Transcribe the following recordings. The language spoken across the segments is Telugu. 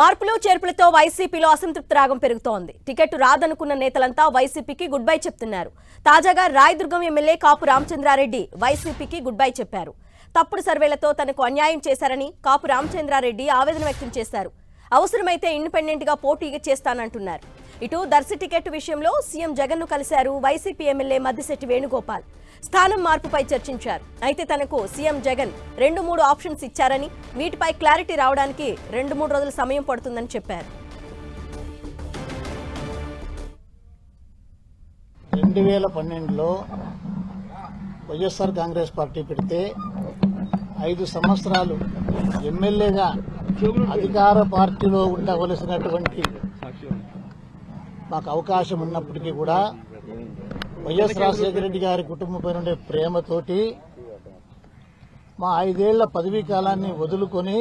మార్పులు చేర్పులతో వైసీపీలో అసంతృప్తి రాగం పెరుగుతోంది. టికెట్ రాదనుకున్న నేతలంతా వైసీపీకి గుడ్ బై చెప్తున్నారు. తాజాగా రాయదుర్గం ఎమ్మెల్యే కాపు రామచంద్రారెడ్డి వైసీపీకి గుడ్ బై చెప్పారు. తప్పుడు సర్వేలతో తనకు అన్యాయం చేశారని కాపు రామచంద్రారెడ్డి ఆవేదన వ్యక్తం చేశారు. అవసరమైతే ఇండిపెండెంట్ గా పోటీ చేస్తానంటున్నారు. ఇటు దర్శి టికెట్ విషయంలో సీఎం జగన్ ను కలిశారు వైసీపీ ఎమ్మెల్యే మద్దిశెట్టి వేణుగోపాల్. స్థానం మార్పుపై చర్చించారు. అయితే తనకు సీఎం జగన్ 2-3 ఆప్షన్స్ ఇచ్చారని, వీటిపై క్లారిటీ రావడానికి 2-3 రోజుల సమయం పడుతుందని చెప్పారు. 2012లో వైఎస్ఆర్ కాంగ్రెస్ పార్టీ పెడితే 5 సంవత్సరాలు ఎమ్మెల్యేగా అధికార పార్టీలో ఉండవలసినటువంటి మాకు అవకాశం ఉన్నప్పటికీ కూడా వైఎస్ రాజశేఖర రెడ్డి గారి కుటుంబంపై ఉండే ప్రేమతోటి మా 5 ఏళ్ల పదవీ కాలాన్ని వదులుకొని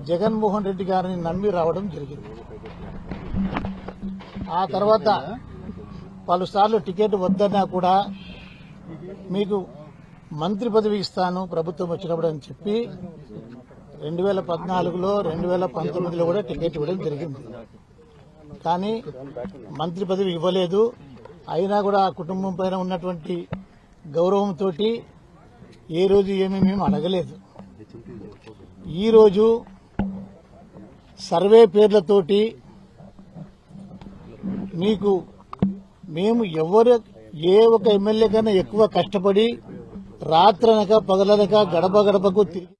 జగన్మోహన్ రెడ్డి గారిని నమ్మి రావడం జరిగింది. ఆ తర్వాత పలుసార్లు టికెట్ వద్దన్నా కూడా మీకు మంత్రి పదవి ఇస్తాను ప్రభుత్వం వచ్చినప్పుడు అని చెప్పి 2014లో 2019లో కూడా టికెట్ ఇవ్వడం జరిగింది. కానీ మంత్రి పదవి ఇవ్వలేదు. అయినా కూడా ఆ కుటుంబం పైన ఉన్నటువంటి గౌరవంతో ఏ రోజు ఏమీ మేము అడగలేదు. ఈరోజు సర్వే పేర్లతోటి మీకు మేము ఏ ఒక ఎమ్మెల్యే కన్నా ఎక్కువ కష్టపడి రాత్రనక పగలనక గడప గడపకు తిరిగి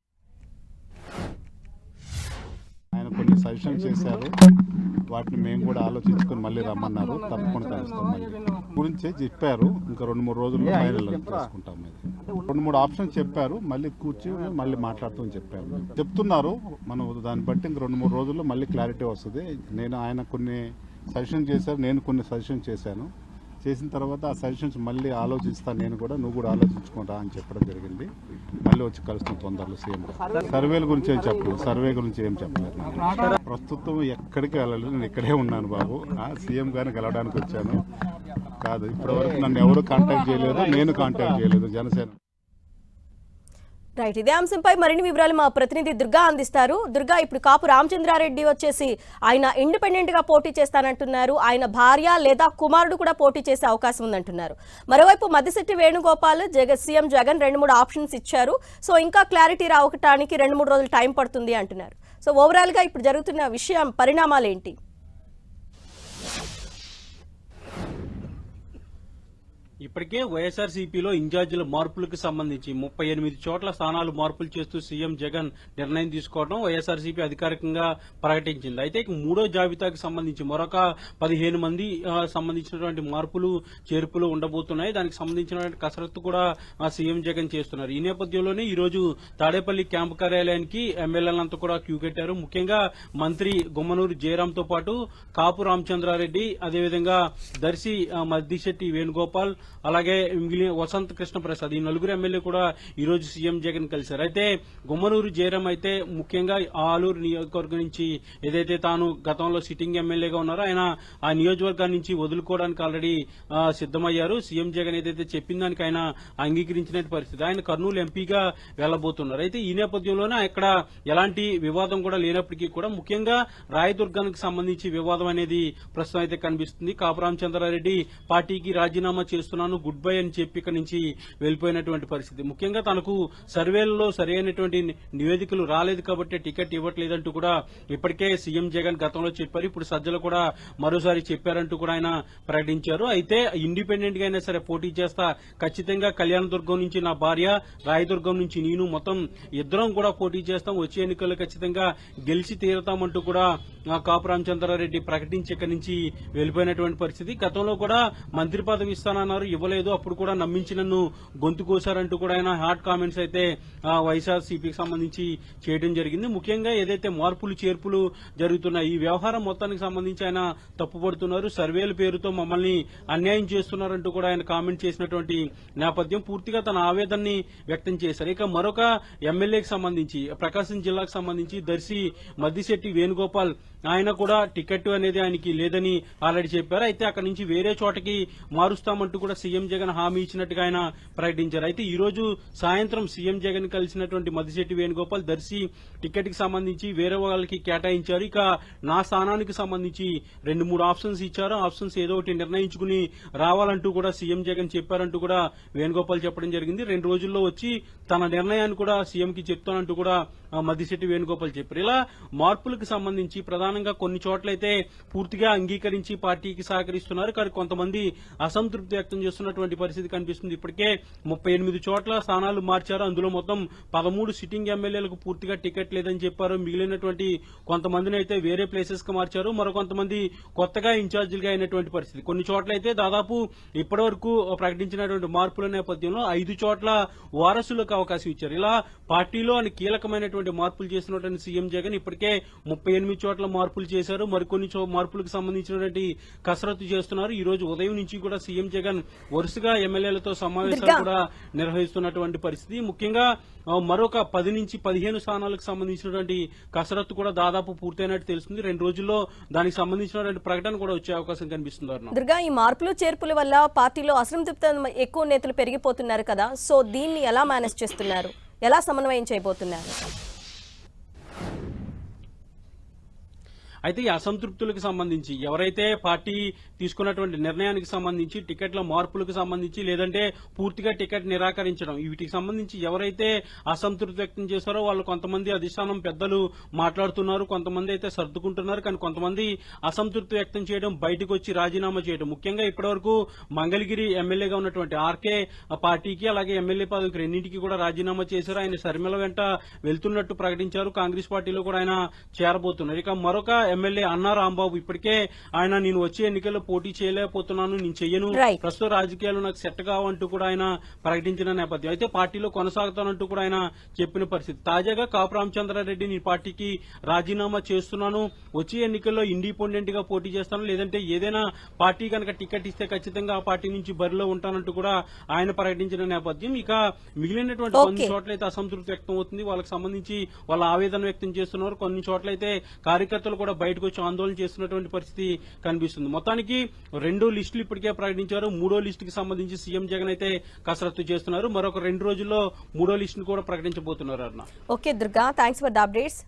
ఆయన కొన్ని సజెషన్ చేశారు. వాటిని మేము కూడా ఆలోచించుకుని మళ్ళీ రమ్మన్నారు. తప్పకుండా కలుస్తాం. గురించే చెప్పారు. ఇంకా 2-3 రోజుల్లో ఫైనల్ చేసుకుంటాం. 2-3 ఆప్షన్స్ చెప్పారు. మళ్ళీ కూర్చొని మళ్ళీ మాట్లాడుతూ చెప్పారు. చెప్తున్నారు. మనం దాన్ని బట్టి ఇంక 2-3 రోజుల్లో మళ్ళీ క్లారిటీ వస్తుంది. ఆయన కొన్ని సజెషన్ చేశారు, నేను కొన్ని సజెషన్ చేశాను. చేసిన తర్వాత ఆ సజెషన్స్ మళ్ళీ ఆలోచిస్తాను. నేను కూడా, నువ్వు కూడా ఆలోచించుకుంటా అని చెప్పడం జరిగింది. మళ్ళీ వచ్చి కలుస్తాం తొందరలో. సీఎం సర్వేల గురించి ఏం చెప్పలేదు. సర్వే గురించి ఏం చెప్పలేదు. ప్రస్తుతం ఎక్కడికి వెళ్ళలేదు. నేను ఇక్కడే ఉన్నాను బాబు. సీఎం గారిని కలవడానికి వచ్చాను. కాదు, ఇప్పటివరకు నన్ను ఎవరు కాంటాక్ట్ చేయలేదు, నేను కాంటాక్ట్ చేయలేదు. జనసేన రైట్. ఇదే అంశంపై మరిన్ని వివరాలు మా ప్రతినిధి దుర్గా అందిస్తారు. దుర్గా, ఇప్పుడు కాపు రామచంద్రారెడ్డి వచ్చేసి ఆయన ఇండిపెండెంట్ గా పోటీ చేస్తానంటున్నారు. ఆయన భార్య లేదా కుమారుడు కూడా పోటీ చేసే అవకాశం ఉందంటున్నారు. మరోవైపు మద్దిశెట్టి వేణుగోపాల్ సీఎం జగన్ 2-3 ఆప్షన్స్ ఇచ్చారు. సో ఇంకా క్లారిటీ రావడానికి 2-3 రోజులు టైం పడుతుంది అంటున్నారు. సో ఓవరాల్ గా ఇప్పుడు జరుగుతున్న పరిణామాలు ఏంటి? ఇప్పటికే వైఎస్ఆర్సీపీలో ఇన్ఛార్జీల మార్పులకు సంబంధించి 38 చోట్ల స్థానాలు మార్పులు చేస్తూ సీఎం జగన్ నిర్ణయం తీసుకోవడం వైఎస్ఆర్సీపీ అధికారికంగా ప్రకటించింది. అయితే 3వ జాబితాకు సంబంధించి మరొక 15 మంది సంబంధించినటువంటి మార్పులు చేర్పులు ఉండబోతున్నాయి. దానికి సంబంధించినటువంటి కసరత్తు కూడా సీఎం జగన్ చేస్తున్నారు. ఈ నేపథ్యంలోనే ఈ రోజు తాడేపల్లి క్యాంపు కార్యాలయానికి ఎమ్మెల్యేలంతా కూడా క్యూ కట్టారు. ముఖ్యంగా మంత్రి గుమ్మనూరు జయరాంతో పాటు కాపు రామచంద్రారెడ్డి, అదేవిధంగా దర్శి మద్దిశెట్టి వేణుగోపాల్, అలాగే వసంత కృష్ణ ప్రసాద్, ఈ 4 ఎమ్మెల్యే కూడా ఈ రోజు సీఎం జగన్ కలిశారు. అయితే గుమ్మనూరు జయరాం అయితే ముఖ్యంగా ఆలూరు నియోజకవర్గం నుంచి ఏదైతే తాను గతంలో సిట్టింగ్ ఎమ్మెల్యేగా ఉన్నారో ఆయన ఆ నియోజకవర్గాన్ని నుంచి వదులుకోవడానికి ఆల్రెడీ సిద్దమయ్యారు. సీఎం జగన్ ఏదైతే చెప్పిన దానికి ఆయన అంగీకరించిన పరిస్థితి. ఆయన కర్నూలు ఎంపీగా వెళ్లబోతున్నారు. అయితే ఈ నేపథ్యంలోనే అక్కడ ఎలాంటి వివాదం కూడా లేనప్పటికీ కూడా ముఖ్యంగా రాయదుర్గానికి సంబంధించి వివాదం అనేది ప్రస్తుతం అయితే కనిపిస్తుంది. కాపు రామచంద్రారెడ్డి పార్టీకి రాజీనామా చేస్తున్నాను, గుడ్ బై అని చెప్పి ఇక్కడ నుంచి వెళ్లిపోయినటువంటి పరిస్థితి. ముఖ్యంగా తనకు సర్వేలలో సరైనటువంటి నివేదికలు రాలేదు కాబట్టి టికెట్ ఇవ్వట్లేదంటూ కూడా ఇప్పటికే సీఎం జగన్ గతంలో చెప్పారు. ఇప్పుడు సజ్జలు కూడా మరోసారి చెప్పారంటూ కూడా ఆయన ప్రకటించారు. అయితే ఇండిపెండెంట్ గా అయినా సరే పోటీ చేస్తా, ఖచ్చితంగా కళ్యాణదుర్గం నుంచి నా భార్య, రాయదుర్గం నుంచి నేను, మొత్తం ఇద్దరం కూడా పోటీ చేస్తాం, వచ్చే ఎన్నికల్లో ఖచ్చితంగా గెలిచి తీరుతామంటూ కూడా కాపు రామచంద్రారెడ్డి ప్రకటించి ఇక్కడి నుంచి వెళ్లిపోయినటువంటి పరిస్థితి. గతంలో కూడా మంత్రి పదవి ఇస్తానన్నారు, ఇవ్వలేదు. అప్పుడు కూడా నమ్మించి నన్ను గొంతు కోశారంటూ కూడా ఆయన హాట్ కామెంట్స్ అయితే వైఎస్ఆర్సీపీకి సంబంధించి చేయడం జరిగింది. ముఖ్యంగా ఏదైతే మార్పులు చేర్పులు జరుగుతున్నాయి, ఈ వ్యవహారం మొత్తానికి సంబంధించి ఆయన తప్పుపడుతున్నారు. సర్వేల పేరుతో మమ్మల్ని అన్యాయం చేస్తున్నారంటూ కూడా ఆయన కామెంట్ చేసినటువంటి నేపథ్యం పూర్తిగా తన ఆవేదనని వ్యక్తం చేశారు. ఇక మరొక ఎమ్మెల్యేకి సంబంధించి ప్రకాశం జిల్లాకు సంబంధించి దర్శి మద్దిశెట్టి వేణుగోపాల్ ఆయన కూడా టికెట్ అనేది ఆయనకి లేదని ఆల్రెడీ చెప్పారు. అయితే అక్కడ నుంచి వేరే చోటకి మారుస్తామంటూ కూడా సీఎం జగన్ హామీ ఇచ్చినట్టుగా ఆయన ప్రకటించారు. అయితే ఈ రోజు సాయంత్రం సీఎం జగన్ కలిసినటువంటి మద్దిశెట్టి వేణుగోపాల్ దర్శి టికెట్ కి సంబంధించి వేరే వాళ్ళకి కేటాయించారు. ఇక నా స్థానానికి సంబంధించి 2-3 ఆప్షన్స్ ఇచ్చారు. ఆప్షన్స్ ఏదో ఒకటి నిర్ణయించుకుని రావాలంటూ కూడా సీఎం జగన్ చెప్పారంటూ కూడా వేణుగోపాల్ చెప్పడం జరిగింది. 2 రోజుల్లో వచ్చి తన నిర్ణయాన్ని కూడా సీఎం కి చెప్తానంటూ కూడా మద్దిశెట్టి వేణుగోపాల్ చెప్పారు. ఇలా మార్పులకు సంబంధించి ప్రధానంగా కొన్ని చోట్లయితే పూర్తిగా అంగీకరించి పార్టీకి సహకరిస్తున్నారు. కానీ కొంతమంది అసంతృప్తి వ్యక్తం చేస్తున్నటువంటి పరిస్థితి కనిపిస్తుంది. ఇప్పటికే 38 చోట్ల స్థానాలు మార్చారు. అందులో మొత్తం 13 సిట్టింగ్ ఎమ్మెల్యేలకు పూర్తిగా టికెట్ లేదని చెప్పారు. మిగిలినటువంటి కొంతమందిని అయితే వేరే ప్లేసెస్ కి మార్చారు. మరో కొంతమంది కొత్తగా ఇన్ఛార్జీలుగా అయినటువంటి పరిస్థితి. కొన్ని చోట్ల అయితే దాదాపు ఇప్పటి వరకు ప్రకటించినటువంటి మార్పుల నేపథ్యంలో 5 చోట్ల వారసులకు అవకాశం ఇచ్చారు. ఇలా పార్టీలో కీలకమైనటువంటి మార్పులు చేసినటువంటి సీఎం జగన్ ఇప్పటికే 38 చోట్ల మార్పులు చేశారు. మరికొన్ని మార్పులకు సంబంధించినటువంటి కసరత్తు చేస్తున్నారు. ఈ రోజు ఉదయం నుంచి కూడా సీఎం జగన్ వరుసగా ఎమ్మెల్యేలతో సమావేశాలు కూడా నిర్వహిస్తున్నటువంటి పరిస్థితి. ముఖ్యంగా మరొక 10 నుంచి 15 స్థానాలకు సంబంధించినటువంటి కసరత్తు కూడా దాదాపు పూర్తయినట్టు తెలుస్తుంది. 2 రోజుల్లో దానికి సంబంధించినటువంటి ప్రకటన కూడా వచ్చే అవకాశం కనిపిస్తుంది. అరుణ, దుర్గా, ఈ మార్పులు చేర్పుల వల్ల పార్టీలో అసంతృప్తి ఎక్కువ నేతలు పెరిగిపోతున్నారు కదా, సో దీన్ని ఎలా మేనేజ్ చేస్తున్నారు, ఎలా సమన్వయం చేయబోతున్నారు? అయితే ఈ అసంతృప్తులకు సంబంధించి ఎవరైతే పార్టీ తీసుకున్నటువంటి నిర్ణయానికి సంబంధించి టికెట్ల మార్పులకు సంబంధించి లేదంటే పూర్తిగా టికెట్ నిరాకరించడం వీటికి సంబంధించి ఎవరైతే అసంతృప్తి వ్యక్తం చేశారో వాళ్ళు కొంతమంది అధిష్టానం పెద్దలు మాట్లాడుతున్నారు, కొంతమంది అయితే సర్దుకుంటున్నారు. కానీ కొంతమంది అసంతృప్తి వ్యక్తం చేయడం, బయటకు వచ్చి రాజీనామా చేయడం. ముఖ్యంగా ఇప్పటివరకు మంగళగిరి ఎమ్మెల్యేగా ఉన్నటువంటి ఆర్కే పార్టీకి అలాగే ఎమ్మెల్యే పదవికి రెండింటికి కూడా రాజీనామా చేశారు. ఆయన శర్మిల వెంట వెళ్తున్నట్టు ప్రకటించారు. కాంగ్రెస్ పార్టీలో కూడా ఆయన చేరబోతున్నారు. ఇక మరొక ఎమ్మెల్యే అన్నా రాంబాబు ఇప్పటికే ఆయన నేను వచ్చే ఎన్నికల్లో పోటీ చేయలేకపోతున్నాను, నేను చెయ్యను, ప్రస్తుత రాజకీయాలు నాకు సెట్ కావంటూ కూడా ఆయన ప్రకటించిన నేపథ్యం. అయితే పార్టీలో కొనసాగుతానంటూ కూడా ఆయన చెప్పిన పరిస్థితి. తాజాగా కాపు రామచంద్రారెడ్డి నేను పార్టీకి రాజీనామా చేస్తున్నాను, వచ్చే ఎన్నికల్లో ఇండిపెండెంట్ గా పోటీ చేస్తాను, లేదంటే ఏదైనా పార్టీ కనుక టికెట్ ఇస్తే ఖచ్చితంగా ఆ పార్టీ నుంచి బరిలో ఉంటానంటూ కూడా ఆయన ప్రకటించిన నేపథ్యం. ఇక మిగిలినటువంటి కొన్ని చోట్ల అయితే అసంతృప్తి వ్యక్తం అవుతుంది. వాళ్ళకి సంబంధించి వాళ్ళ ఆవేదన వ్యక్తం చేస్తున్నారు. కొన్ని చోట్ల అయితే కార్యకర్తలు కూడా బయటకు వచ్చి ఆందోళన చేస్తున్నటువంటి పరిస్థితి కనిపిస్తుంది. మొత్తానికి 2 లిస్టులు ఇప్పటికే ప్రకటించారు. 3వ లిస్టుకి సంబంధించి సీఎం జగన్ అయితే కసరత్తు చేస్తున్నారు. మరొక 2 రోజుల్లో 3వ లిస్టును కూడా ప్రకటించబోతున్నారు. Aruna, okay Durga, thanks for the updates.